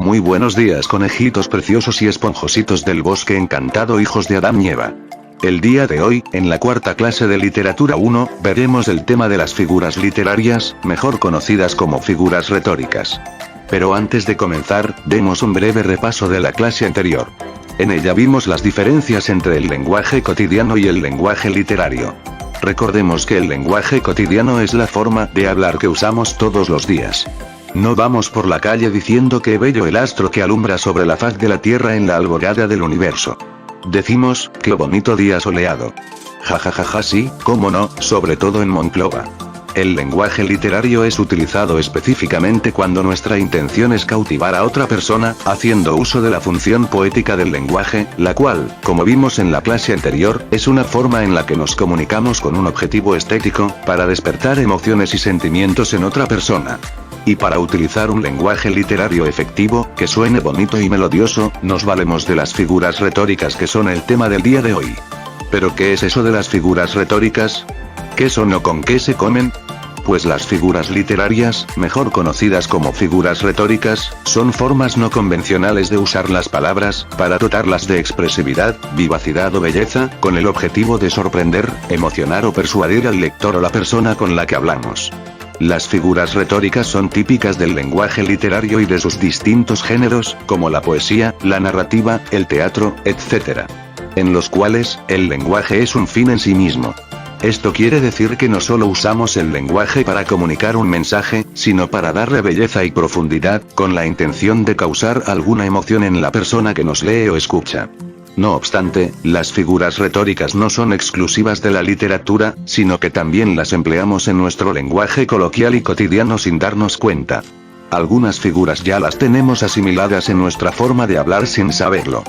Muy buenos días, conejitos preciosos y esponjositos del bosque encantado, hijos de Adán y Eva. El día de hoy, en la cuarta clase de Literatura 1, veremos el tema de las figuras literarias, mejor conocidas como figuras retóricas. Pero antes de comenzar, demos un breve repaso de la clase anterior. En ella vimos las diferencias entre el lenguaje cotidiano y el lenguaje literario. Recordemos que el lenguaje cotidiano es la forma de hablar que usamos todos los días. No vamos por la calle diciendo qué bello el astro que alumbra sobre la faz de la Tierra en la alborada del universo. Decimos, qué bonito día soleado. Jajajaja, sí, cómo no, sobre todo en Monclova. El lenguaje literario es utilizado específicamente cuando nuestra intención es cautivar a otra persona, haciendo uso de la función poética del lenguaje, la cual, como vimos en la clase anterior, es una forma en la que nos comunicamos con un objetivo estético, para despertar emociones y sentimientos en otra persona. Y para utilizar un lenguaje literario efectivo, que suene bonito y melodioso, nos valemos de las figuras retóricas que son el tema del día de hoy. ¿Pero qué es eso de las figuras retóricas? ¿Qué son o con qué se comen? Pues las figuras literarias, mejor conocidas como figuras retóricas, son formas no convencionales de usar las palabras, para dotarlas de expresividad, vivacidad o belleza, con el objetivo de sorprender, emocionar o persuadir al lector o la persona con la que hablamos. Las figuras retóricas son típicas del lenguaje literario y de sus distintos géneros, como la poesía, la narrativa, el teatro, etc. En los cuales, el lenguaje es un fin en sí mismo. Esto quiere decir que no solo usamos el lenguaje para comunicar un mensaje, sino para darle belleza y profundidad, con la intención de causar alguna emoción en la persona que nos lee o escucha. No obstante, las figuras retóricas no son exclusivas de la literatura, sino que también las empleamos en nuestro lenguaje coloquial y cotidiano sin darnos cuenta. Algunas figuras ya las tenemos asimiladas en nuestra forma de hablar sin saberlo.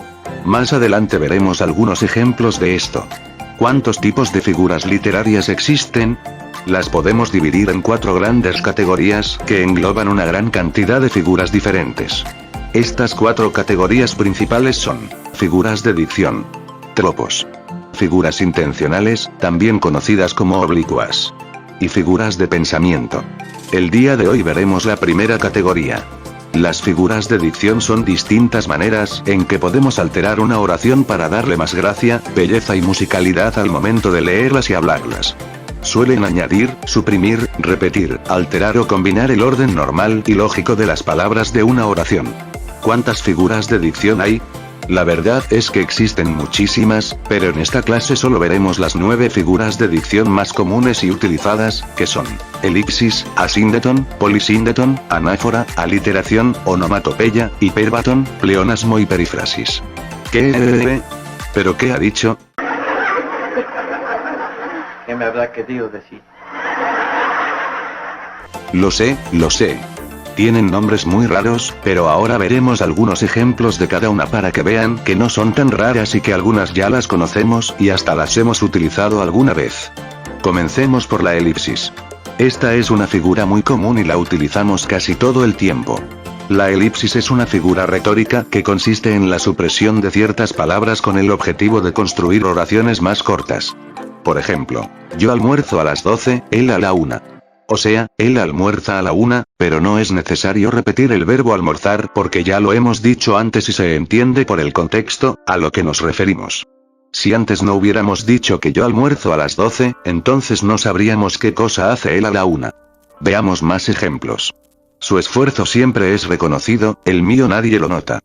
Más adelante veremos algunos ejemplos de esto. ¿Cuántos tipos de figuras literarias existen? Las podemos dividir en 4 grandes categorías, que engloban una gran cantidad de figuras diferentes. Estas 4 categorías principales son: figuras de dicción, tropos, figuras intencionales, también conocidas como oblicuas, y figuras de pensamiento. El día de hoy veremos la primera categoría. Las figuras de dicción son distintas maneras en que podemos alterar una oración para darle más gracia, belleza y musicalidad al momento de leerlas y hablarlas. Suelen añadir, suprimir, repetir, alterar o combinar el orden normal y lógico de las palabras de una oración. ¿Cuántas figuras de dicción hay? La verdad es que existen muchísimas, pero en esta clase solo veremos las 9 figuras de dicción más comunes y utilizadas, que son: elipsis, asíndeton, polisíndeton, anáfora, aliteración, onomatopeya, hiperbatón, pleonasmo y perífrasis. ¿Qué? ¿Pero qué ha dicho? ¿Qué me habrá querido decir? Lo sé. Tienen nombres muy raros, pero ahora veremos algunos ejemplos de cada una para que vean que no son tan raras y que algunas ya las conocemos y hasta las hemos utilizado alguna vez. Comencemos por la elipsis. Esta es una figura muy común y la utilizamos casi todo el tiempo. La elipsis es una figura retórica que consiste en la supresión de ciertas palabras con el objetivo de construir oraciones más cortas. Por ejemplo, yo almuerzo a las 12, él a la 1. O sea, él almuerza a la 1, pero no es necesario repetir el verbo almorzar porque ya lo hemos dicho antes y se entiende por el contexto a lo que nos referimos. Si antes no hubiéramos dicho que yo almuerzo a las 12, entonces no sabríamos qué cosa hace él a la 1. Veamos más ejemplos. Su esfuerzo siempre es reconocido, el mío nadie lo nota.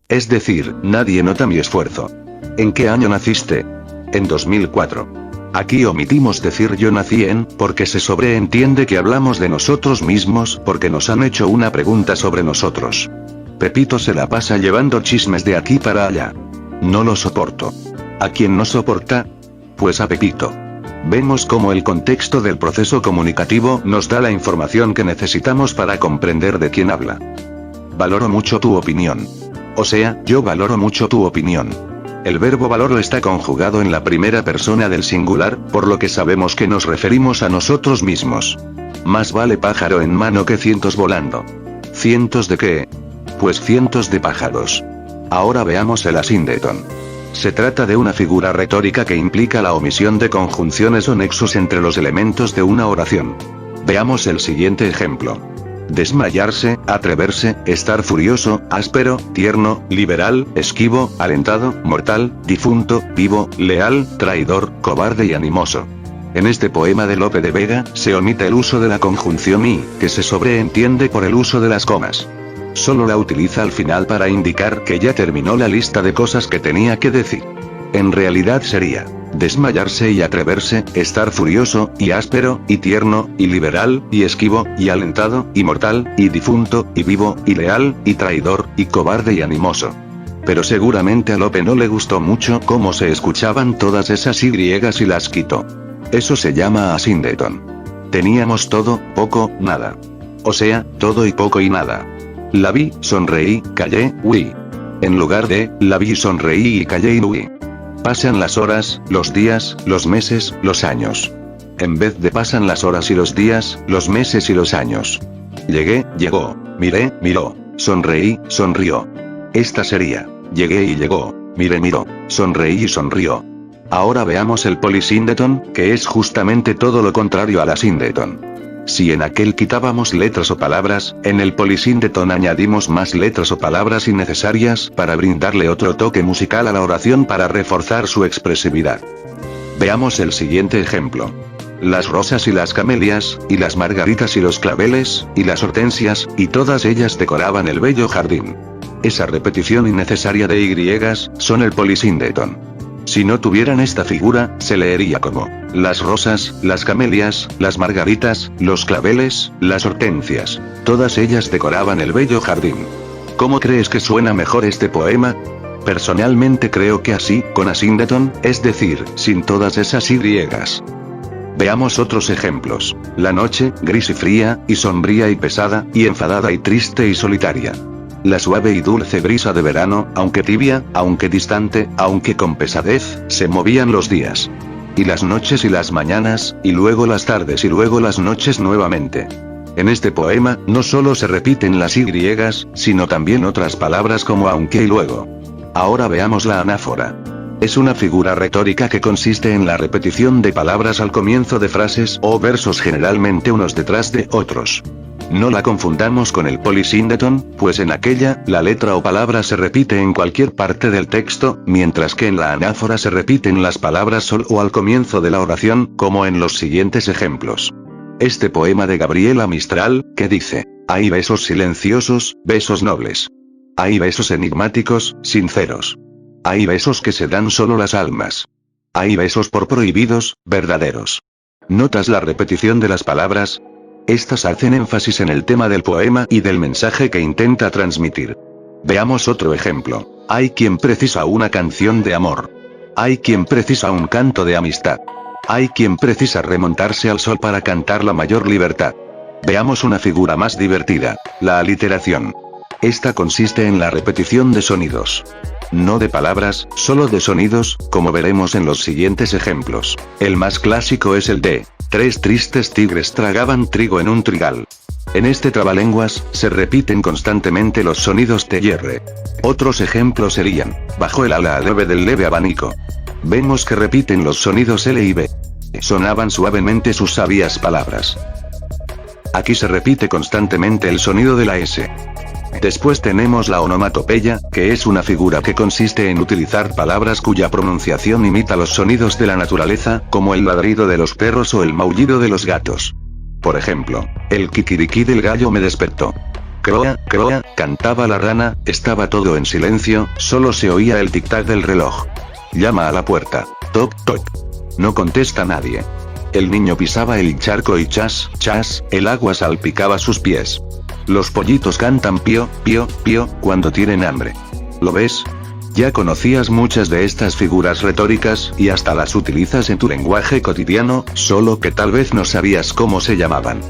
Es decir, nadie nota mi esfuerzo. ¿En qué año naciste? En 2004. Aquí omitimos decir yo nací en, porque se sobreentiende que hablamos de nosotros mismos, porque nos han hecho una pregunta sobre nosotros. Pepito se la pasa llevando chismes de aquí para allá. No lo soporto. ¿A quién no soporta? Pues a Pepito. Vemos cómo el contexto del proceso comunicativo nos da la información que necesitamos para comprender de quién habla. Valoro mucho tu opinión. O sea, yo valoro mucho tu opinión. El verbo valoro está conjugado en la primera persona del singular, por lo que sabemos que nos referimos a nosotros mismos. Más vale pájaro en mano que cientos volando. ¿Cientos de qué? Pues cientos de pájaros. Ahora veamos el asíndeton. Se trata de una figura retórica que implica la omisión de conjunciones o nexos entre los elementos de una oración. Veamos el siguiente ejemplo. desmayarse, atreverse, estar furioso, áspero, tierno, liberal, esquivo, alentado, mortal, difunto, vivo, leal, traidor, cobarde y animoso. En este poema de Lope de Vega, se omite el uso de la conjunción y, que se sobreentiende por el uso de las comas. Solo la utiliza al final para indicar que ya terminó la lista de cosas que tenía que decir. En realidad sería: desmayarse y atreverse, estar furioso, y áspero, y tierno, y liberal, y esquivo, y alentado, y mortal, y difunto, y vivo, y leal, y traidor, y cobarde y animoso. Pero seguramente a Lope no le gustó mucho cómo se escuchaban todas esas Y y las quitó. Eso se llama asíndeton. Teníamos todo, poco, nada. O sea, todo y poco y nada. La vi, sonreí, callé, huí. En lugar de, la vi, sonreí y callé y huí. Pasan las horas, los días, los meses, los años. En vez de pasan las horas y los días, los meses y los años. Llegué, llegó. Miré, miró. Sonreí, sonrió. Esta sería: llegué y llegó. Miré, miró. Sonreí y sonrió. Ahora veamos el polisíndeton, que es justamente todo lo contrario al asíndeton. Si en aquel quitábamos letras o palabras, en el polisíndeton añadimos más letras o palabras innecesarias para brindarle otro toque musical a la oración para reforzar su expresividad. Veamos el siguiente ejemplo. Las rosas y las camelias, y las margaritas y los claveles, y las hortensias, y todas ellas decoraban el bello jardín. Esa repetición innecesaria de Y son el polisíndeton. Si no tuvieran esta figura, se leería como: las rosas, las camelias, las margaritas, los claveles, las hortensias. Todas ellas decoraban el bello jardín. ¿Cómo crees que suena mejor este poema? Personalmente creo que así, con asíndeton, es decir, sin todas esas Y. Veamos otros ejemplos. La noche, gris y fría, y sombría y pesada, y enfadada y triste y solitaria. La suave y dulce brisa de verano, aunque tibia, aunque distante, aunque con pesadez, se movían los días. Y las noches y las mañanas, y luego las tardes y luego las noches nuevamente. En este poema, no solo se repiten las Y, sino también otras palabras como aunque y luego. Ahora veamos la anáfora. Es una figura retórica que consiste en la repetición de palabras al comienzo de frases o versos, generalmente unos detrás de otros. No la confundamos con el polisíndeton, pues en aquella, la letra o palabra se repite en cualquier parte del texto, mientras que en la anáfora se repiten las palabras solo o al comienzo de la oración, como en los siguientes ejemplos. Este poema de Gabriela Mistral, que dice: hay besos silenciosos, besos nobles. Hay besos enigmáticos, sinceros. Hay besos que se dan solo las almas. Hay besos por prohibidos, verdaderos. ¿Notas la repetición de las palabras? Estas hacen énfasis en el tema del poema y del mensaje que intenta transmitir. Veamos otro ejemplo. Hay quien precisa una canción de amor. Hay quien precisa un canto de amistad. Hay quien precisa remontarse al sol para cantar la mayor libertad. Veamos una figura más divertida: la aliteración. Esta consiste en la repetición de sonidos. No de palabras, solo de sonidos, como veremos en los siguientes ejemplos. El más clásico es el de: 3 tristes tigres tragaban trigo en un trigal. En este trabalenguas, se repiten constantemente los sonidos de R. Otros ejemplos serían: bajo el ala leve del leve abanico. Vemos que repiten los sonidos L y B. Sonaban suavemente sus sabias palabras. Aquí se repite constantemente el sonido de la S. Después tenemos la onomatopeya, que es una figura que consiste en utilizar palabras cuya pronunciación imita los sonidos de la naturaleza, como el ladrido de los perros o el maullido de los gatos. Por ejemplo, el kikiriki del gallo me despertó. Croa, croa, cantaba la rana, estaba todo en silencio, solo se oía el tic-tac del reloj. Llama a la puerta. Toc, toc. No contesta nadie. El niño pisaba el charco y chas, chas, el agua salpicaba sus pies. Los pollitos cantan pío, pío, pío, cuando tienen hambre. ¿Lo ves? Ya conocías muchas de estas figuras retóricas, y hasta las utilizas en tu lenguaje cotidiano, solo que tal vez no sabías cómo se llamaban.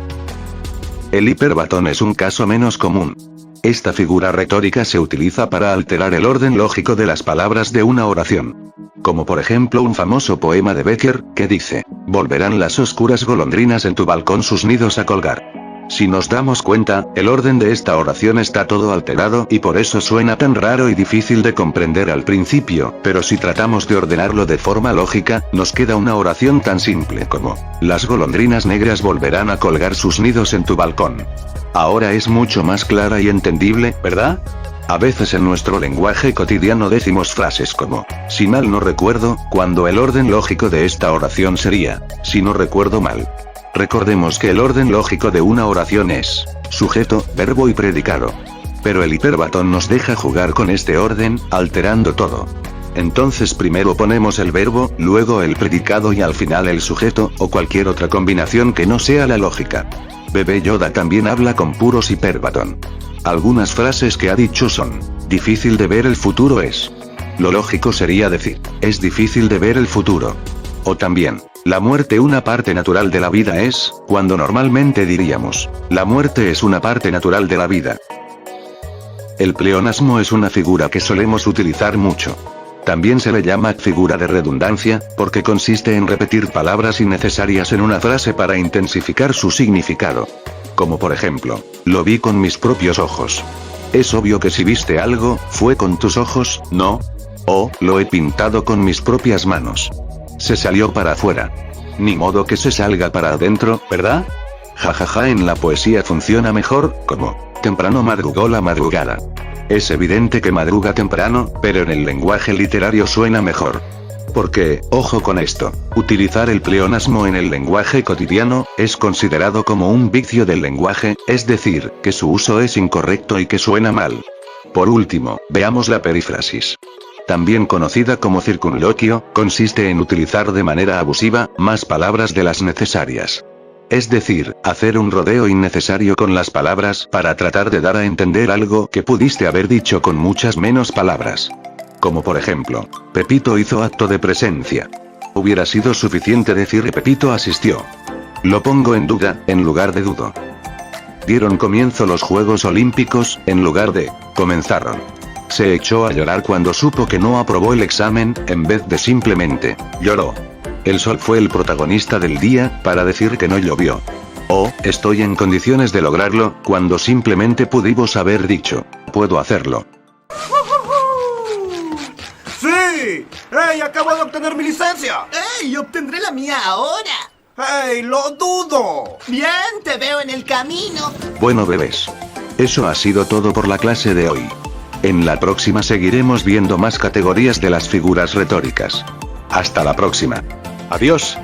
El hiperbatón es un caso menos común. Esta figura retórica se utiliza para alterar el orden lógico de las palabras de una oración. Como por ejemplo un famoso poema de Becker, que dice: volverán las oscuras golondrinas en tu balcón sus nidos a colgar. Si nos damos cuenta, el orden de esta oración está todo alterado y por eso suena tan raro y difícil de comprender al principio, pero si tratamos de ordenarlo de forma lógica, nos queda una oración tan simple como: las golondrinas negras volverán a colgar sus nidos en tu balcón. Ahora es mucho más clara y entendible, ¿verdad? A veces en nuestro lenguaje cotidiano decimos frases como: si mal no recuerdo, cuando el orden lógico de esta oración sería: si no recuerdo mal. Recordemos que el orden lógico de una oración es sujeto, verbo y predicado. Pero el hiperbatón nos deja jugar con este orden, alterando todo. Entonces primero ponemos el verbo, luego el predicado y al final el sujeto, o cualquier otra combinación que no sea la lógica. Bebé Yoda también habla con puros hiperbatón. Algunas frases que ha dicho son: difícil de ver el futuro es. Lo lógico sería decir: es difícil de ver el futuro. O también: la muerte una parte natural de la vida es, cuando normalmente diríamos: la muerte es una parte natural de la vida. El pleonasmo es una figura que solemos utilizar mucho. También se le llama figura de redundancia, porque consiste en repetir palabras innecesarias en una frase para intensificar su significado. Como por ejemplo: lo vi con mis propios ojos. Es obvio que si viste algo, fue con tus ojos, ¿no? O: lo he pintado con mis propias manos. Se salió para afuera. Ni modo que se salga para adentro, ¿verdad? Jajaja, en la poesía funciona mejor, como: temprano madrugó la madrugada. Es evidente que madruga temprano, pero en el lenguaje literario suena mejor. Porque, ojo con esto, utilizar el pleonasmo en el lenguaje cotidiano, es considerado como un vicio del lenguaje, es decir, que su uso es incorrecto y que suena mal. Por último, veamos la perífrasis. También conocida como circunloquio, consiste en utilizar de manera abusiva, más palabras de las necesarias. Es decir, hacer un rodeo innecesario con las palabras para tratar de dar a entender algo que pudiste haber dicho con muchas menos palabras. Como por ejemplo: Pepito hizo acto de presencia. Hubiera sido suficiente decir Pepito asistió. Lo pongo en duda, en lugar de dudo. Dieron comienzo los Juegos Olímpicos, en lugar de comenzaron. Se echó a llorar cuando supo que no aprobó el examen, en vez de simplemente lloró. El sol fue el protagonista del día, para decir que no llovió. O: estoy en condiciones de lograrlo, cuando simplemente pudimos haber dicho: puedo hacerlo. ¡Sí! ¡Ey, acabo de obtener mi licencia! ¡Ey, obtendré la mía ahora! ¡Ey, lo dudo! Bien, te veo en el camino. Bueno, bebés. Eso ha sido todo por la clase de hoy. En la próxima seguiremos viendo más categorías de las figuras retóricas. Hasta la próxima. Adiós.